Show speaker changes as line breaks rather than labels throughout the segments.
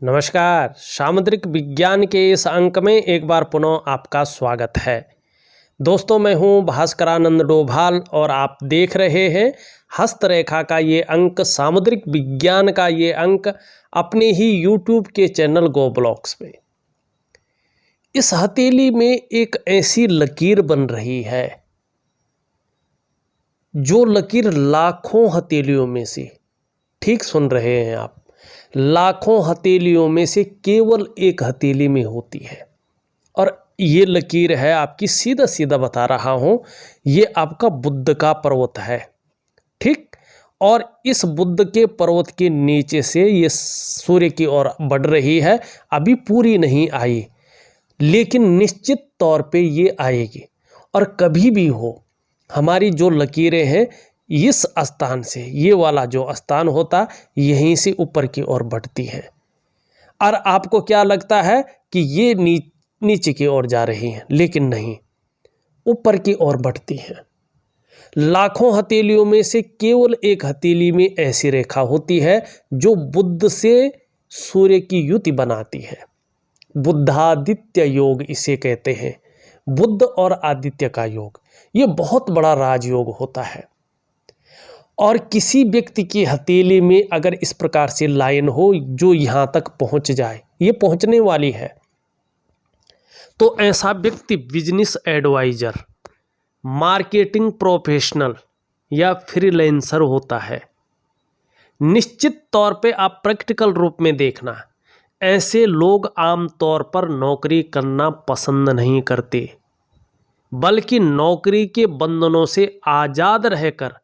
नमस्कार। सामुद्रिक विज्ञान के इस अंक में एक बार पुनः आपका स्वागत है। दोस्तों, मैं हूं भास्करानंद डोभाल और आप देख रहे हैं हस्तरेखा का ये अंक, सामुद्रिक विज्ञान का ये अंक अपने ही यूट्यूब के चैनल गो ब्लॉग्स में। इस हथेली में एक ऐसी लकीर बन रही है जो लकीर लाखों हथेलियों में से, ठीक सुन रहे हैं आप, लाखों हथेलियों में से केवल एक हथेली में होती है। और ये लकीर है आपकी, सीधा सीधा बता रहा हूं, ये आपका बुद्ध का पर्वत है, ठीक। और इस बुद्ध के पर्वत के नीचे से ये सूर्य की ओर बढ़ रही है। अभी पूरी नहीं आई, लेकिन निश्चित तौर पे ये आएगी। और कभी भी हो, हमारी जो लकीरें हैं इस स्थान से, ये वाला जो स्थान होता, यहीं से ऊपर की ओर बढ़ती है। और आपको क्या लगता है कि ये नीचे की ओर जा रही हैं, लेकिन नहीं, ऊपर की ओर बढ़ती हैं। लाखों हथेलियों में से केवल एक हथेली में ऐसी रेखा होती है जो बुद्ध से सूर्य की युति बनाती है। बुद्धादित्य योग इसे कहते हैं, बुद्ध और आदित्य का योग। ये बहुत बड़ा राजयोग होता है। और किसी व्यक्ति की हथेली में अगर इस प्रकार से लाइन हो जो यहाँ तक पहुँच जाए, ये पहुँचने वाली है, तो ऐसा व्यक्ति बिजनेस एडवाइजर, मार्केटिंग प्रोफेशनल या फ्रीलांसर होता है। निश्चित तौर पे आप प्रैक्टिकल रूप में देखना, ऐसे लोग आमतौर पर नौकरी करना पसंद नहीं करते, बल्कि नौकरी के बंधनों से आज़ाद रहकर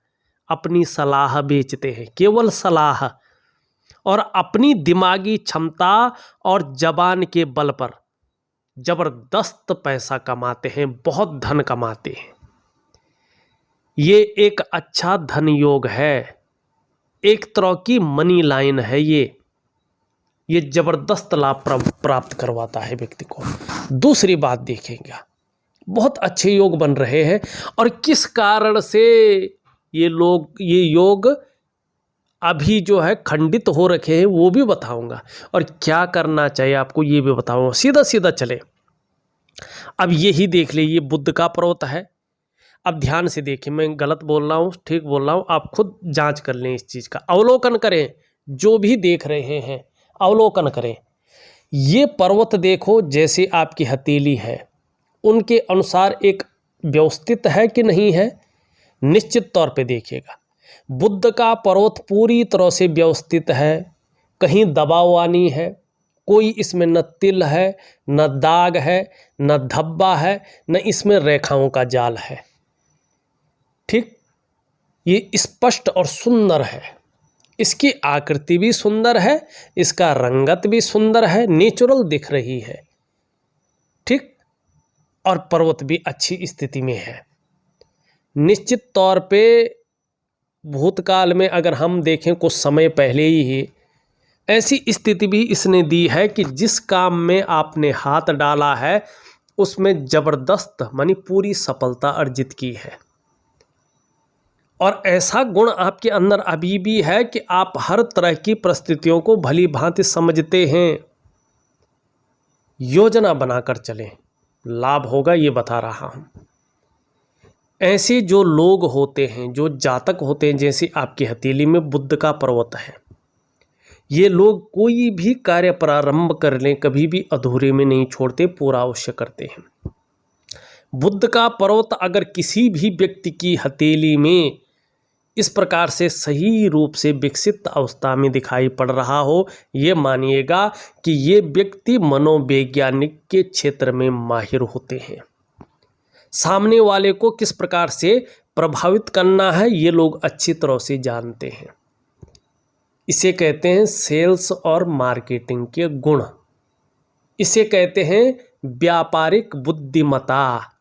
अपनी सलाह बेचते हैं, केवल सलाह, और अपनी दिमागी क्षमता और जबान के बल पर जबरदस्त पैसा कमाते हैं, बहुत धन कमाते हैं। ये एक अच्छा धन योग है, एक तरह की मनी लाइन है। ये जबरदस्त लाभ प्राप्त करवाता है व्यक्ति को। दूसरी बात देखेंगे, बहुत अच्छे योग बन रहे हैं। और किस कारण से ये योग अभी जो है खंडित हो रखे हैं वो भी बताऊंगा, और क्या करना चाहिए आपको ये भी बताऊंगा। सीधा सीधा चले। अब यही देख ले, ये बुद्ध का पर्वत है। अब ध्यान से देखिए, मैं गलत बोल रहा हूँ, ठीक बोल रहा हूँ, आप खुद जांच कर लें, इस चीज़ का अवलोकन करें। जो भी देख रहे हैं अवलोकन करें। ये पर्वत देखो, जैसे आपकी हथेली है उनके अनुसार एक व्यवस्थित है कि नहीं है, निश्चित तौर पे देखिएगा। बुद्ध का पर्वत पूरी तरह से व्यवस्थित है, कहीं दबाव नहीं है, कोई इसमें न तिल है, न दाग है, न धब्बा है, न इसमें रेखाओं का जाल है, ठीक। ये स्पष्ट और सुंदर है, इसकी आकृति भी सुंदर है, इसका रंगत भी सुंदर है, नेचुरल दिख रही है, ठीक। और पर्वत भी अच्छी स्थिति में है। निश्चित तौर पे भूतकाल में अगर हम देखें, कुछ समय पहले ही ऐसी स्थिति भी इसने दी है कि जिस काम में आपने हाथ डाला है उसमें जबरदस्त मानी पूरी सफलता अर्जित की है। और ऐसा गुण आपके अंदर अभी भी है कि आप हर तरह की परिस्थितियों को भली भांति समझते हैं। योजना बनाकर चलें, लाभ होगा, ये बता रहा हूं। ऐसे जो लोग होते हैं, जो जातक होते हैं, जैसे आपकी हथेली में बुद्ध का पर्वत है, ये लोग कोई भी कार्य प्रारंभ कर लें कभी भी अधूरे में नहीं छोड़ते, पूरा अवश्य करते हैं। बुद्ध का पर्वत अगर किसी भी व्यक्ति की हथेली में इस प्रकार से सही रूप से विकसित अवस्था में दिखाई पड़ रहा हो, ये मानिएगा कि ये व्यक्ति मनोवैज्ञानिक के क्षेत्र में माहिर होते हैं। सामने वाले को किस प्रकार से प्रभावित करना है ये लोग अच्छी तरह से जानते हैं। इसे कहते हैं सेल्स और मार्केटिंग के गुण, इसे कहते हैं व्यापारिक बुद्धिमत्ता।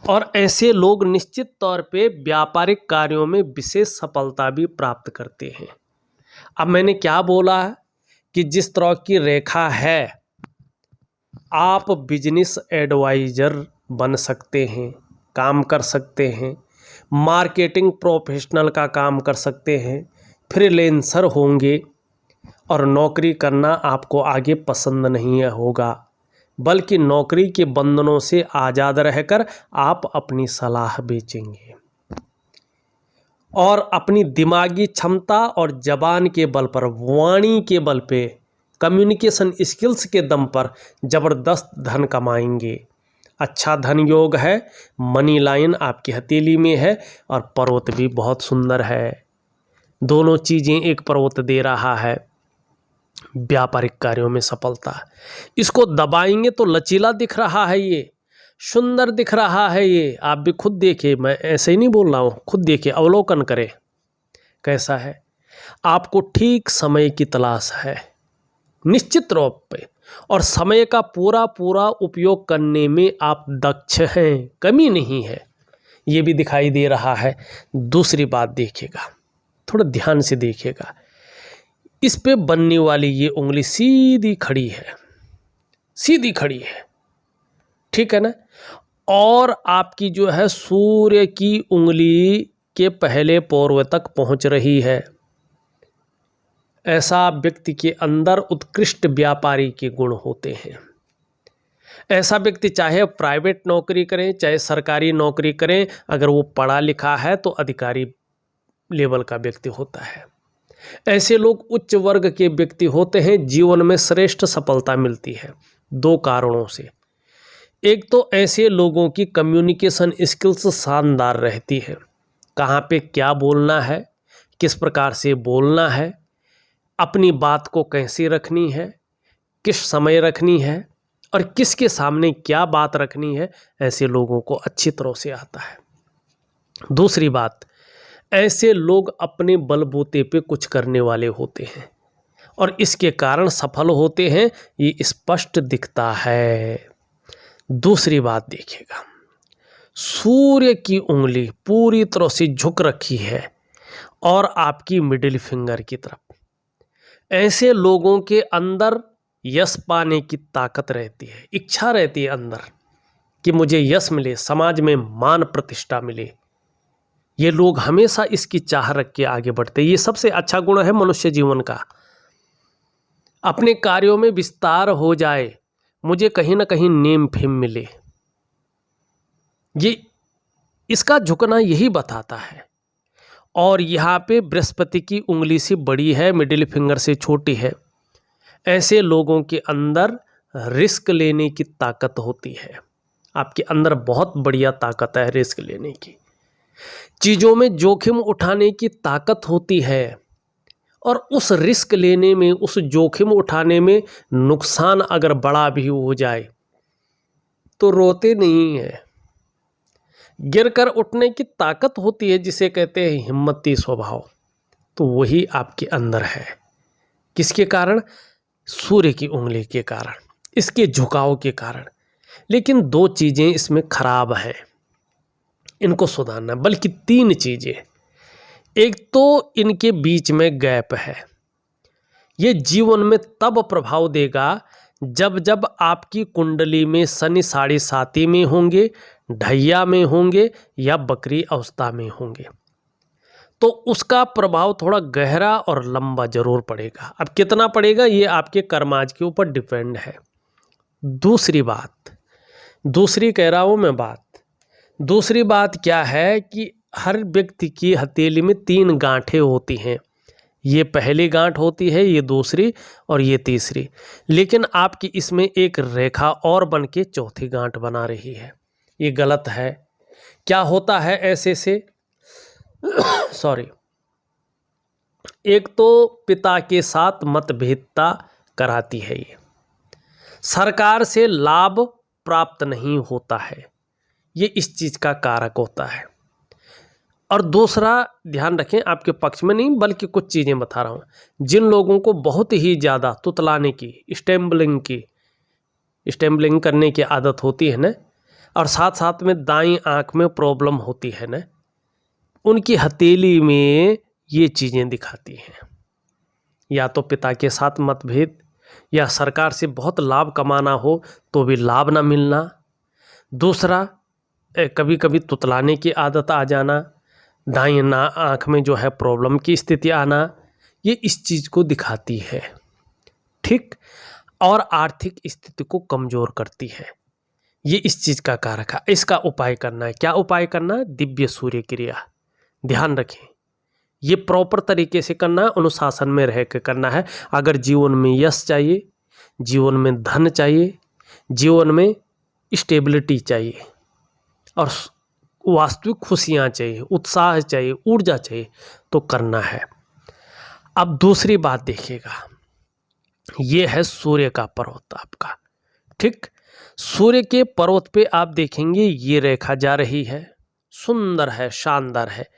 और ऐसे लोग निश्चित तौर पे व्यापारिक कार्यों में विशेष सफलता भी प्राप्त करते हैं। अब मैंने क्या बोला है कि जिस तरह की रेखा है, आप बिजनेस एडवाइजर बन सकते हैं, काम कर सकते हैं, मार्केटिंग प्रोफेशनल का काम कर सकते हैं, फ्रीलांसर होंगे, और नौकरी करना आपको आगे पसंद नहीं होगा, बल्कि नौकरी के बंधनों से आज़ाद रहकर आप अपनी सलाह बेचेंगे और अपनी दिमागी क्षमता और जबान के बल पर, वाणी के बल पे, कम्युनिकेशन स्किल्स के दम पर ज़बरदस्त धन कमाएंगे। अच्छा धन योग है, मनी लाइन आपकी हथेली में है और पर्वत भी बहुत सुंदर है। दोनों चीज़ें एक पर्वत दे रहा है। व्यापारिक कार्यों में सफलता, इसको दबाएंगे तो लचीला दिख रहा है, ये सुंदर दिख रहा है। ये आप भी खुद देखिए, मैं ऐसे ही नहीं बोल रहा हूँ, खुद देखिए, अवलोकन करें कैसा है। आपको ठीक समय की तलाश है निश्चित रूप पे, और समय का पूरा पूरा उपयोग करने में आप दक्ष हैं, कमी नहीं है, ये भी दिखाई दे रहा है। दूसरी बात देखिएगा, थोड़ा ध्यान से देखिएगा, इस पे बनने वाली ये उंगली सीधी खड़ी है, सीधी खड़ी है, ठीक है ना। और आपकी जो है सूर्य की उंगली के पहले पोर्व तक पहुंच रही है। ऐसा व्यक्ति के अंदर उत्कृष्ट व्यापारी के गुण होते हैं। ऐसा व्यक्ति चाहे प्राइवेट नौकरी करें चाहे सरकारी नौकरी करें, अगर वो पढ़ा लिखा है तो अधिकारी लेवल का व्यक्ति होता है। ऐसे लोग उच्च वर्ग के व्यक्ति होते हैं, जीवन में श्रेष्ठ सफलता मिलती है दो कारणों से। एक तो ऐसे लोगों की कम्युनिकेशन स्किल्स शानदार रहती है, कहाँ पे क्या बोलना है, किस प्रकार से बोलना है, अपनी बात को कैसे रखनी है, किस समय रखनी है और किसके सामने क्या बात रखनी है, ऐसे लोगों को अच्छी तरह से आता है। दूसरी बात, ऐसे लोग अपने बलबूते पे कुछ करने वाले होते हैं और इसके कारण सफल होते हैं, ये स्पष्ट दिखता है। दूसरी बात देखिएगा, सूर्य की उंगली पूरी तरह से झुक रखी है और आपकी मिडिल फिंगर की तरफ। ऐसे लोगों के अंदर यश पाने की ताकत रहती है, इच्छा रहती है अंदर कि मुझे यश मिले, समाज में मान प्रतिष्ठा मिले। ये लोग हमेशा इसकी चाह रख के आगे बढ़ते हैं। ये सबसे अच्छा गुण है मनुष्य जीवन का। अपने कार्यों में विस्तार हो जाए, मुझे कहीं ना कहीं नेम फेम मिले, ये इसका झुकना यही बताता है। और यहाँ पे बृहस्पति की उंगली से बड़ी है, मिडिल फिंगर से छोटी है। ऐसे लोगों के अंदर रिस्क लेने की ताकत होती है। आपके अंदर बहुत बढ़िया ताकत है रिस्क लेने की, चीज़ों में जोखिम उठाने की ताकत होती है। और उस रिस्क लेने में, उस जोखिम उठाने में नुकसान अगर बड़ा भी हो जाए तो रोते नहीं है, गिरकर उठने की ताकत होती है, जिसे कहते हैं हिम्मती स्वभाव। तो वही आपके अंदर है। किसके कारण? सूर्य की उंगली के कारण, इसके झुकाव के कारण। लेकिन दो चीज़ें इसमें खराब हैं, इनको सुधारना, बल्कि तीन चीज़ें। एक तो इनके बीच में गैप है। ये जीवन में तब प्रभाव देगा जब जब आपकी कुंडली में शनि 7.5 में होंगे, ढैया में होंगे या बकरी अवस्था में होंगे, तो उसका प्रभाव थोड़ा गहरा और लंबा जरूर पड़ेगा। अब कितना पड़ेगा ये आपके कर्माज के ऊपर डिपेंड है। दूसरी बात, दूसरी कह रहा हूँ मैं बात, दूसरी बात क्या है कि हर व्यक्ति की हथेली में 3 गांठें होती हैं। ये पहली गांठ होती है, ये दूसरी और ये तीसरी। लेकिन आपकी इसमें एक रेखा और बन के चौथी गांठ बना रही है, ये गलत है। क्या होता है ऐसे से? सॉरी, एक तो पिता के साथ मतभेदता कराती है, ये सरकार से लाभ प्राप्त नहीं होता है, ये इस चीज़ का कारक होता है। और दूसरा ध्यान रखें, आपके पक्ष में नहीं बल्कि कुछ चीज़ें बता रहा हूँ, जिन लोगों को बहुत ही ज़्यादा तुतलाने की, स्टेम्बलिंग करने की आदत होती है ना, और साथ साथ में दाईं आँख में प्रॉब्लम होती है ना, उनकी हथेली में ये चीज़ें दिखाती हैं। या तो पिता के साथ मतभेद, या सरकार से बहुत लाभ कमाना हो तो भी लाभ ना मिलना। दूसरा, कभी कभी तुतलाने की आदत आ जाना, दाईं आँख में जो है प्रॉब्लम की स्थिति आना, ये इस चीज़ को दिखाती है, ठीक। और आर्थिक स्थिति को कमज़ोर करती है। ये इस चीज़ का कारक है। इसका उपाय करना है। क्या उपाय करना है? दिव्य सूर्य क्रिया। ध्यान रखें, ये प्रॉपर तरीके से करना है, अनुशासन में रह के करना है। अगर जीवन में यश चाहिए, जीवन में धन चाहिए, जीवन में स्टेबिलिटी चाहिए और वास्तविक खुशियाँ चाहिए, उत्साह चाहिए, ऊर्जा चाहिए, तो करना है। अब दूसरी बात देखिएगा, ये है सूर्य का पर्वत आपका, ठीक। सूर्य के पर्वत पे आप देखेंगे ये रेखा जा रही है, सुंदर है, शानदार है।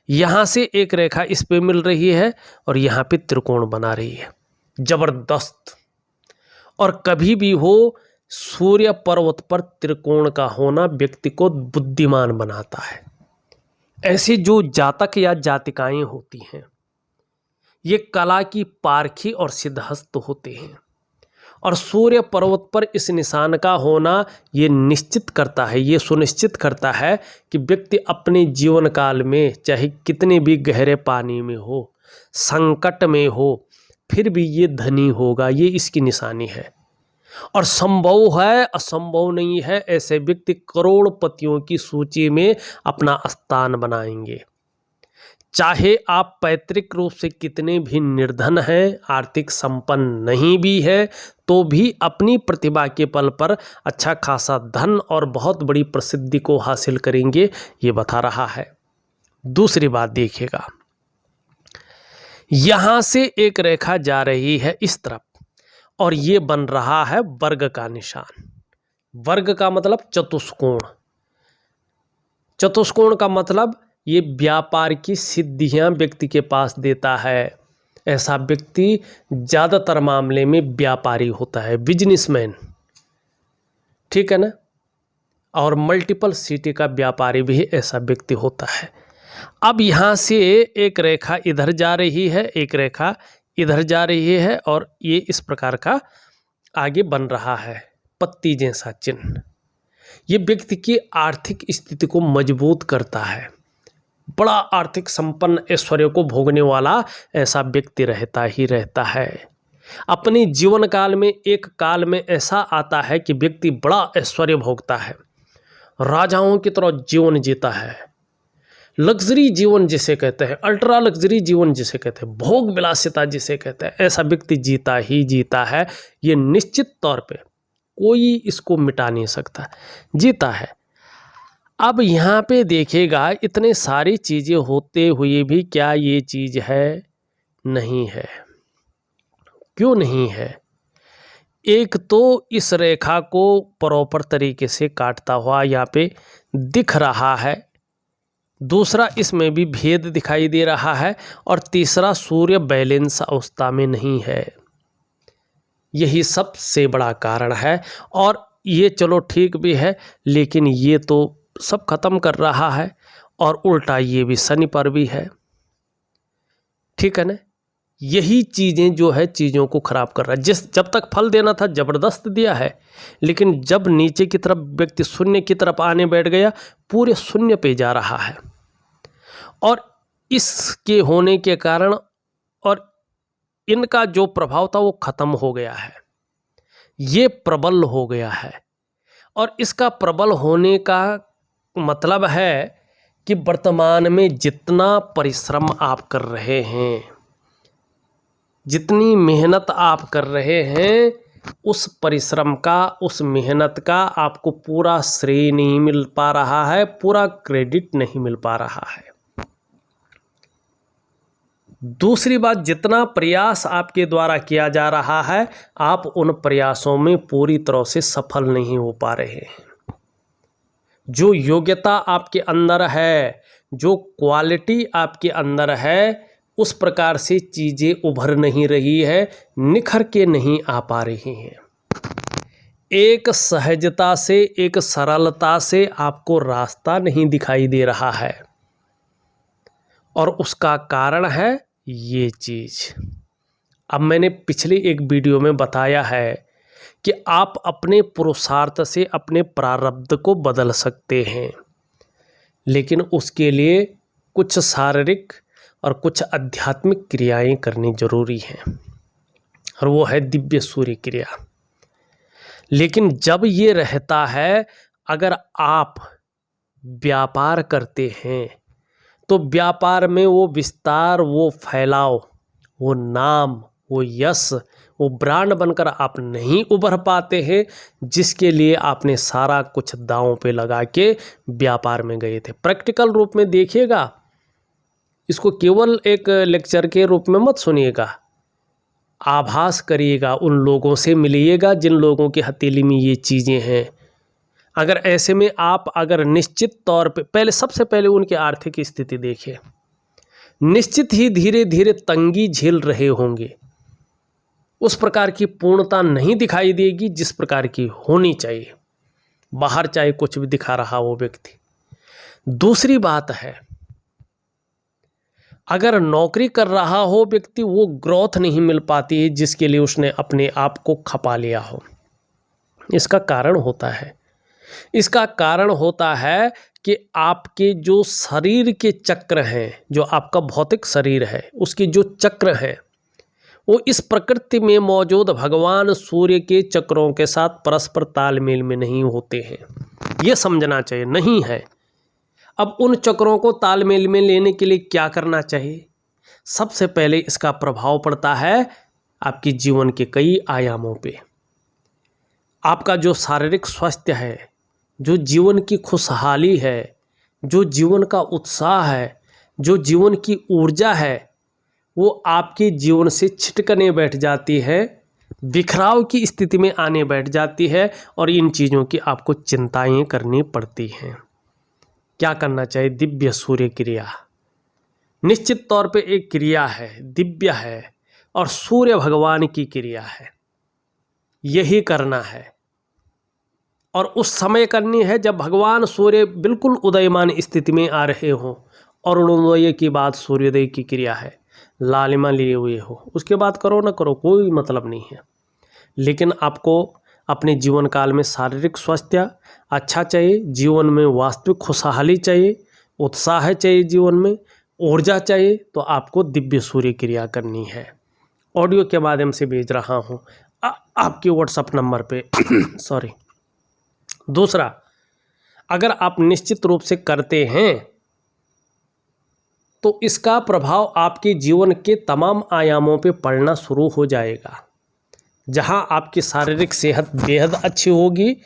यहाँ से एक रेखा इस पे मिल रही है और यहाँ पे त्रिकोण बना रही है, जबरदस्त। और कभी भी हो सूर्य पर्वत पर त्रिकोण का होना व्यक्ति को बुद्धिमान बनाता है। ऐसे जो जातक या जातिकाएं होती हैं, ये कला की पारखी और सिद्धहस्त होते हैं। और सूर्य पर्वत पर इस निशान का होना ये निश्चित करता है, ये सुनिश्चित करता है कि व्यक्ति अपने जीवन काल में चाहे कितने भी गहरे पानी में हो, संकट में हो, फिर भी ये धनी होगा। ये इसकी निशानी है। और संभव है, असंभव नहीं है, ऐसे व्यक्ति करोड़पतियों की सूची में अपना स्थान बनाएंगे। चाहे आप पैतृक रूप से कितने भी निर्धन हैं, आर्थिक संपन्न नहीं भी है, तो भी अपनी प्रतिभा के बल पर अच्छा खासा धन और बहुत बड़ी प्रसिद्धि को हासिल करेंगे, ये बता रहा है। दूसरी बात देखिएगा, यहाँ से एक रेखा जा रही है इस तरफ और ये बन रहा है वर्ग का निशान। वर्ग का मतलब चतुष्कोण। चतुष्कोण का मतलब ये व्यापार की सिद्धियां व्यक्ति के पास देता है। ऐसा व्यक्ति ज़्यादातर मामले में व्यापारी होता है, बिजनेसमैन, ठीक है ना। और मल्टीपल सिटी का व्यापारी भी ऐसा व्यक्ति होता है। अब यहाँ से एक रेखा इधर जा रही है, एक रेखा इधर जा रही है और ये इस प्रकार का आगे बन रहा है, पत्ती जैसा चिन्ह। ये व्यक्ति की आर्थिक स्थिति को मजबूत करता है। बड़ा आर्थिक संपन्न ऐश्वर्य को भोगने वाला ऐसा व्यक्ति रहता ही रहता है। अपने जीवन काल में एक काल में ऐसा आता है कि व्यक्ति बड़ा ऐश्वर्य भोगता है, राजाओं की तरह जीवन जीता है, लग्जरी जीवन जिसे कहते हैं, अल्ट्रा लग्जरी जीवन जिसे कहते हैं, भोग विलासिता जिसे कहते हैं, ऐसा व्यक्ति जीता ही जीता है। ये निश्चित तौर पे कोई इसको मिटा नहीं सकता, जीता है। अब यहाँ पे देखिएगा, इतने सारी चीज़ें होते हुए भी क्या ये चीज़ है? नहीं है। क्यों नहीं है? एक तो इस रेखा को प्रॉपर तरीके से काटता हुआ यहाँ पे दिख रहा है, दूसरा इसमें भी भेद दिखाई दे रहा है, और तीसरा सूर्य बैलेंस अवस्था में नहीं है। यही सबसे बड़ा कारण है। और ये चलो ठीक भी है, लेकिन ये तो सब खत्म कर रहा है, और उल्टा ये भी शनि पर भी है, ठीक है ना। यही चीज़ें जो है चीज़ों को खराब कर रहा है। जब तक फल देना था ज़बरदस्त दिया है, लेकिन जब नीचे की तरफ व्यक्ति शून्य की तरफ आने बैठ गया, पूरे शून्य पे जा रहा है। और इसके होने के कारण और इनका जो प्रभाव था वो खत्म हो गया है, ये प्रबल हो गया है। और इसका प्रबल होने का मतलब है कि वर्तमान में जितना परिश्रम आप कर रहे हैं, जितनी मेहनत आप कर रहे हैं, उस परिश्रम का, उस मेहनत का आपको पूरा श्रेय नहीं मिल पा रहा है, पूरा क्रेडिट नहीं मिल पा रहा है। दूसरी बात, जितना प्रयास आपके द्वारा किया जा रहा है, आप उन प्रयासों में पूरी तरह से सफल नहीं हो पा रहे हैं। जो योग्यता आपके अंदर है, जो क्वालिटी आपके अंदर है, उस प्रकार से चीज़ें उभर नहीं रही है, निखर के नहीं आ पा रही हैं। एक सहजता से, एक सरलता से आपको रास्ता नहीं दिखाई दे रहा है, और उसका कारण है ये चीज़। अब मैंने पिछली एक वीडियो में बताया है कि आप अपने पुरुषार्थ से अपने प्रारब्ध को बदल सकते हैं, लेकिन उसके लिए कुछ शारीरिक और कुछ आध्यात्मिक क्रियाएं करनी जरूरी हैं, और वो है दिव्य सूर्य क्रिया। लेकिन जब ये रहता है, अगर आप व्यापार करते हैं तो व्यापार में वो विस्तार, वो फैलाव, वो नाम, वो यश, वो ब्रांड बनकर आप नहीं उभर पाते हैं, जिसके लिए आपने सारा कुछ दांव पे लगा के व्यापार में गए थे। प्रैक्टिकल रूप में देखिएगा, इसको केवल एक लेक्चर के रूप में मत सुनिएगा, आभास करिएगा, उन लोगों से मिलिएगा जिन लोगों की हथेली में ये चीज़ें हैं। अगर ऐसे में आप अगर निश्चित तौर पे सबसे पहले उनकी आर्थिक स्थिति देखिए, निश्चित ही धीरे धीरे तंगी झेल रहे होंगे, उस प्रकार की पूर्णता नहीं दिखाई देगी जिस प्रकार की होनी चाहिए, बाहर चाहे कुछ भी दिखा रहा वो व्यक्ति। दूसरी बात है, अगर नौकरी कर रहा हो व्यक्ति, वो ग्रोथ नहीं मिल पाती है जिसके लिए उसने अपने आप को खपा लिया हो। इसका कारण होता है कि आपके जो शरीर के चक्र हैं, जो आपका भौतिक शरीर है, उसके जो चक्र हैं, वो इस प्रकृति में मौजूद भगवान सूर्य के चक्रों के साथ परस्पर तालमेल में नहीं होते हैं। ये समझना चाहिए, नहीं है। अब उन चक्रों को तालमेल में लेने के लिए क्या करना चाहिए? सबसे पहले इसका प्रभाव पड़ता है आपके जीवन के कई आयामों पे। आपका जो शारीरिक स्वास्थ्य है, जो जीवन की खुशहाली है, जो जीवन का उत्साह है, जो जीवन की ऊर्जा है, वो आपके जीवन से छिटकने बैठ जाती है, बिखराव की स्थिति में आने बैठ जाती है, और इन चीज़ों की आपको चिंताएं करनी पड़ती हैं। क्या करना चाहिए? दिव्य सूर्य क्रिया निश्चित तौर पे एक क्रिया है, दिव्य है, और सूर्य भगवान की क्रिया है। यही करना है, और उस समय करनी है जब भगवान सूर्य बिल्कुल उदयमान स्थिति में आ रहे हों, और अरुणोदय की बाद सूर्योदय की क्रिया है, लालिमा लिए हुए हो। उसके बाद करो ना करो, कोई मतलब नहीं है। लेकिन आपको अपने जीवन काल में शारीरिक स्वास्थ्य अच्छा चाहिए, जीवन में वास्तविक खुशहाली चाहिए, उत्साह चाहिए, जीवन में ऊर्जा चाहिए, तो आपको दिव्य सूर्य क्रिया करनी है। ऑडियो के माध्यम से भेज रहा हूँ आपके व्हाट्सएप नंबर पे सॉरी। दूसरा, अगर आप निश्चित रूप से करते हैं तो इसका प्रभाव आपके जीवन के तमाम आयामों पे पड़ना शुरू हो जाएगा। जहां आपकी शारीरिक सेहत बेहद अच्छी होगी,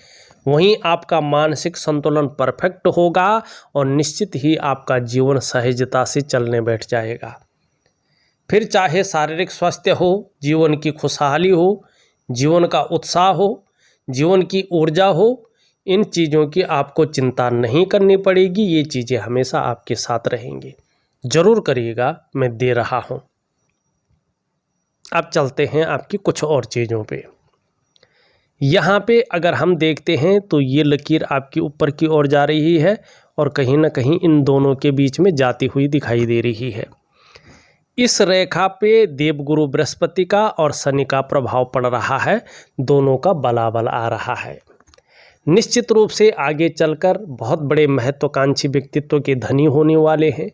वहीं आपका मानसिक संतुलन परफेक्ट होगा, और निश्चित ही आपका जीवन सहजता से चलने बैठ जाएगा। फिर चाहे शारीरिक स्वास्थ्य हो, जीवन की खुशहाली हो, जीवन का उत्साह हो, जीवन की ऊर्जा हो, इन चीज़ों की आपको चिंता नहीं करनी पड़ेगी। ये चीज़ें हमेशा आपके साथ रहेंगी। ज़रूर करिएगा, मैं दे रहा हूँ। अब चलते हैं आपकी कुछ और चीज़ों पे। यहाँ पे अगर हम देखते हैं तो ये लकीर आपकी ऊपर की ओर जा रही है, और कहीं ना कहीं इन दोनों के बीच में जाती हुई दिखाई दे रही है। इस रेखा पे देवगुरु बृहस्पति का और शनि का प्रभाव पड़ रहा है, दोनों का बलाबल आ रहा है। निश्चित रूप से आगे चलकर बहुत बड़े महत्वाकांक्षी व्यक्तित्व के धनी होने वाले हैं।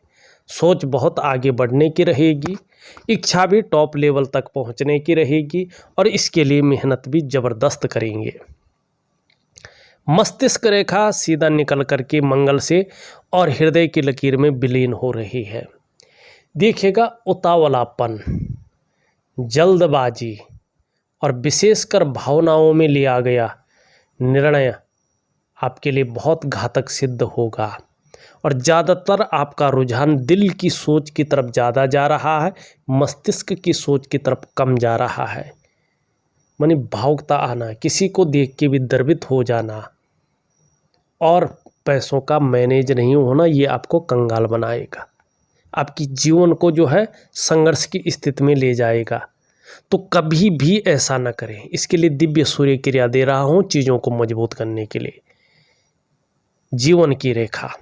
सोच बहुत आगे बढ़ने की रहेगी, इच्छा भी टॉप लेवल तक पहुंचने की रहेगी, और इसके लिए मेहनत भी ज़बरदस्त करेंगे। मस्तिष्क रेखा सीधा निकल करके मंगल से और हृदय की लकीर में विलीन हो रही है। देखिएगा, उतावलापन, जल्दबाजी और विशेषकर भावनाओं में लिया गया निर्णय आपके लिए बहुत घातक सिद्ध होगा, और ज़्यादातर आपका रुझान दिल की सोच की तरफ ज़्यादा जा रहा है, मस्तिष्क की सोच की तरफ कम जा रहा है। मानी भावुकता आना, किसी को देख के भी द्रवित हो जाना, और पैसों का मैनेज नहीं होना, ये आपको कंगाल बनाएगा, आपकी जीवन को जो है संघर्ष की स्थिति में ले जाएगा। तो कभी भी ऐसा ना करें। इसके लिए दिव्य सूर्य क्रिया दे रहा हूँ, चीज़ों को मजबूत करने के लिए। जीवन की रेखा,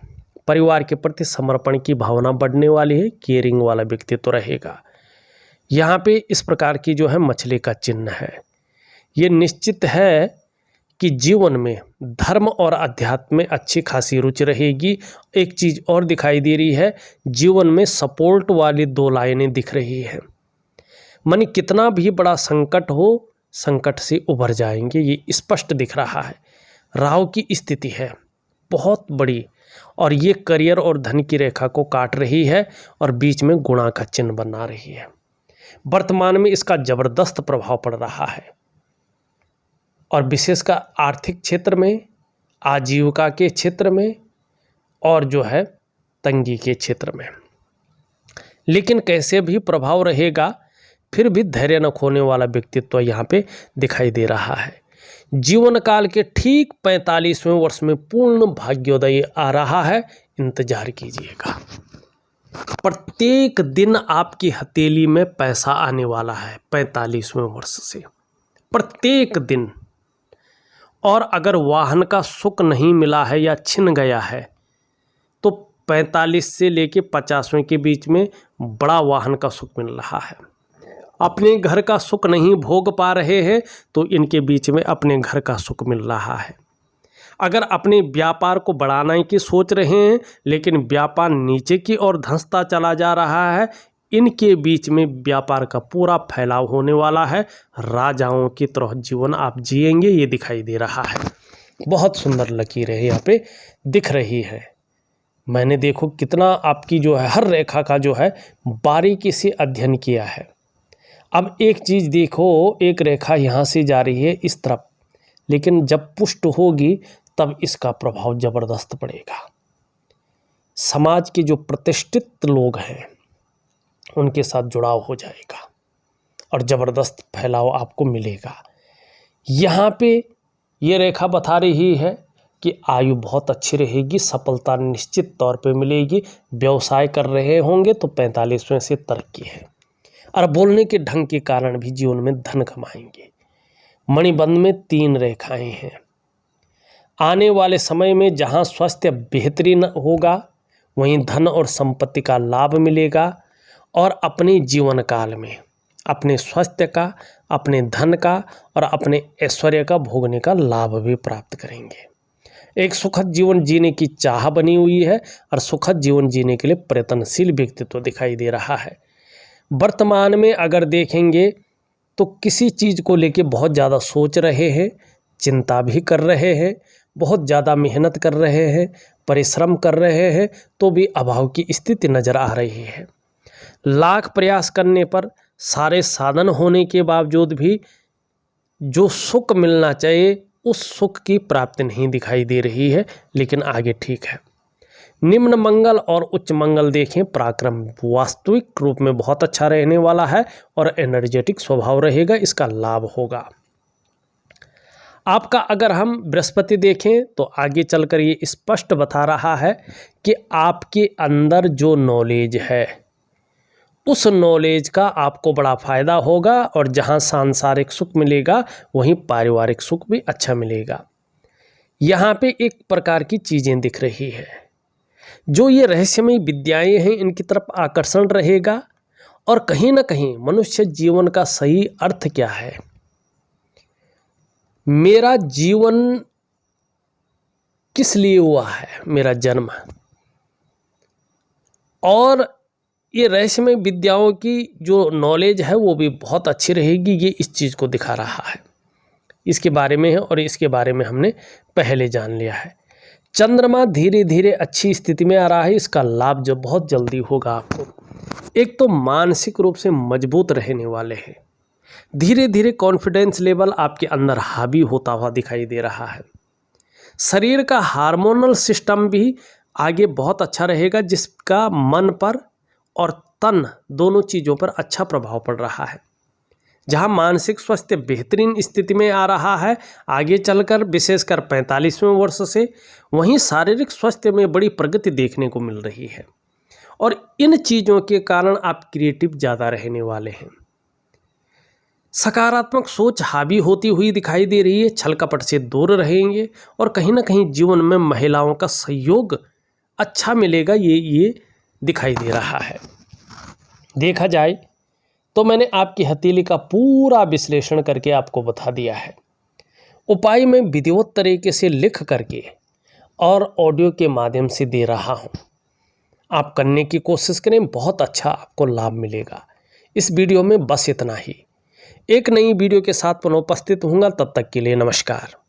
परिवार के प्रति समर्पण की भावना बढ़ने वाली है, केयरिंग वाला व्यक्तित्व रहेगा। यहाँ पे इस प्रकार की जो है मछली का चिन्ह है। ये निश्चित है कि जीवन में धर्म और अध्यात्म में अच्छी खासी रुचि रहेगी। एक चीज़ और दिखाई दे रही है, जीवन में सपोर्ट वाली 2 लाइनें दिख रही है। मानी कितना भी बड़ा संकट हो, संकट से उभर जाएंगे, ये स्पष्ट दिख रहा है। राहु की स्थिति है बहुत बड़ी और ये करियर और धन की रेखा को काट रही है और बीच में गुणा का चिन्ह बना रही है। वर्तमान में इसका जबरदस्त प्रभाव पड़ रहा है और विशेषकर आर्थिक क्षेत्र में, आजीविका के क्षेत्र में और जो है तंगी के क्षेत्र में। लेकिन कैसे भी प्रभाव रहेगा, फिर भी धैर्य न खोने वाला व्यक्तित्व यहाँ पे दिखाई दे रहा है। जीवन काल के ठीक 45वें वर्ष में पूर्ण भाग्योदय आ रहा है, इंतजार कीजिएगा। प्रत्येक दिन आपकी हथेली में पैसा आने वाला है 45वें वर्ष से, प्रत्येक दिन। और अगर वाहन का सुख नहीं मिला है या छिन गया है तो 45 से लेके 50वें के बीच में बड़ा वाहन का सुख मिल रहा है। अपने घर का सुख नहीं भोग पा रहे हैं तो इनके बीच में अपने घर का सुख मिल रहा है। अगर अपने व्यापार को बढ़ाने की सोच रहे हैं लेकिन व्यापार नीचे की ओर धंसता चला जा रहा है, इनके बीच में व्यापार का पूरा फैलाव होने वाला है। राजाओं की तरह जीवन आप जिएंगे, ये दिखाई दे रहा है। बहुत सुंदर लकीरें यहाँ पे दिख रही है। मैंने देखो कितना आपकी जो है हर रेखा का जो है बारीकी से अध्ययन किया है। अब एक चीज़ देखो, एक रेखा यहाँ से जा रही है इस तरफ, लेकिन जब पुष्ट होगी तब इसका प्रभाव जबरदस्त पड़ेगा। समाज के जो प्रतिष्ठित लोग हैं उनके साथ जुड़ाव हो जाएगा और ज़बरदस्त फैलाव आपको मिलेगा। यहाँ पे ये रेखा बता रही है कि आयु बहुत अच्छी रहेगी, सफलता निश्चित तौर पे मिलेगी। व्यवसाय कर रहे होंगे तो 45वें से तरक्की है और बोलने के ढंग के कारण भी जीवन में धन कमाएंगे। मणिबंध में 3 रेखाएं हैं। आने वाले समय में जहाँ स्वास्थ्य बेहतरीन होगा वहीं धन और संपत्ति का लाभ मिलेगा और अपने जीवन काल में अपने स्वास्थ्य का, अपने धन का और अपने ऐश्वर्य का भोगने का लाभ भी प्राप्त करेंगे। एक सुखद जीवन जीने की चाह बनी हुई है और सुखद जीवन जीने के लिए प्रयत्नशील व्यक्तित्व दिखाई दे रहा है। वर्तमान में अगर देखेंगे तो किसी चीज़ को लेके बहुत ज़्यादा सोच रहे हैं, चिंता भी कर रहे हैं, बहुत ज़्यादा मेहनत कर रहे हैं, परिश्रम कर रहे हैं, तो भी अभाव की स्थिति नज़र आ रही है। लाख प्रयास करने पर सारे साधन होने के बावजूद भी जो सुख मिलना चाहिए उस सुख की प्राप्ति नहीं दिखाई दे रही है, लेकिन आगे ठीक है। निम्न मंगल और उच्च मंगल देखें, पराक्रम वास्तविक रूप में बहुत अच्छा रहने वाला है और एनर्जेटिक स्वभाव रहेगा, इसका लाभ होगा। आपका अगर हम बृहस्पति देखें तो आगे चलकर ये स्पष्ट बता रहा है कि आपके अंदर जो नॉलेज है उस नॉलेज का आपको बड़ा फायदा होगा और जहां सांसारिक सुख मिलेगा वहीं पारिवारिक सुख भी अच्छा मिलेगा। यहाँ पे एक प्रकार की चीज़ें दिख रही है, जो ये रहस्यमय विद्याएं हैं इनकी तरफ आकर्षण रहेगा और कहीं ना कहीं मनुष्य जीवन का सही अर्थ क्या है, मेरा जीवन किस लिए हुआ है, मेरा जन्म, और ये रहस्यमय विद्याओं की जो नॉलेज है वो भी बहुत अच्छी रहेगी। ये इस चीज़ को दिखा रहा है, इसके बारे में है और इसके बारे में हमने पहले जान लिया है। चंद्रमा धीरे धीरे अच्छी स्थिति में आ रहा है, इसका लाभ जो बहुत जल्दी होगा आपको। एक तो मानसिक रूप से मजबूत रहने वाले हैं, धीरे धीरे कॉन्फिडेंस लेवल आपके अंदर हावी होता हुआ दिखाई दे रहा है। शरीर का हार्मोनल सिस्टम भी आगे बहुत अच्छा रहेगा, जिसका मन पर और तन दोनों चीज़ों पर अच्छा प्रभाव पड़ रहा है। जहां मानसिक स्वास्थ्य बेहतरीन स्थिति में आ रहा है आगे चलकर, विशेषकर 45वें वर्ष से, वहीं शारीरिक स्वास्थ्य में बड़ी प्रगति देखने को मिल रही है और इन चीज़ों के कारण आप क्रिएटिव ज़्यादा रहने वाले हैं। सकारात्मक सोच हावी होती हुई दिखाई दे रही है, छल कपट से दूर रहेंगे और कहीं ना कहीं जीवन में महिलाओं का सहयोग अच्छा मिलेगा, ये दिखाई दे रहा है। देखा जाए तो मैंने आपकी हथेली का पूरा विश्लेषण करके आपको बता दिया है। उपाय मैं विधिवत तरीके से लिख करके और ऑडियो के माध्यम से दे रहा हूँ। आप करने की कोशिश करें, बहुत अच्छा आपको लाभ मिलेगा। इस वीडियो में बस इतना ही। एक नई वीडियो के साथ पुनः उपस्थित होऊंगा, तब तक के लिए नमस्कार।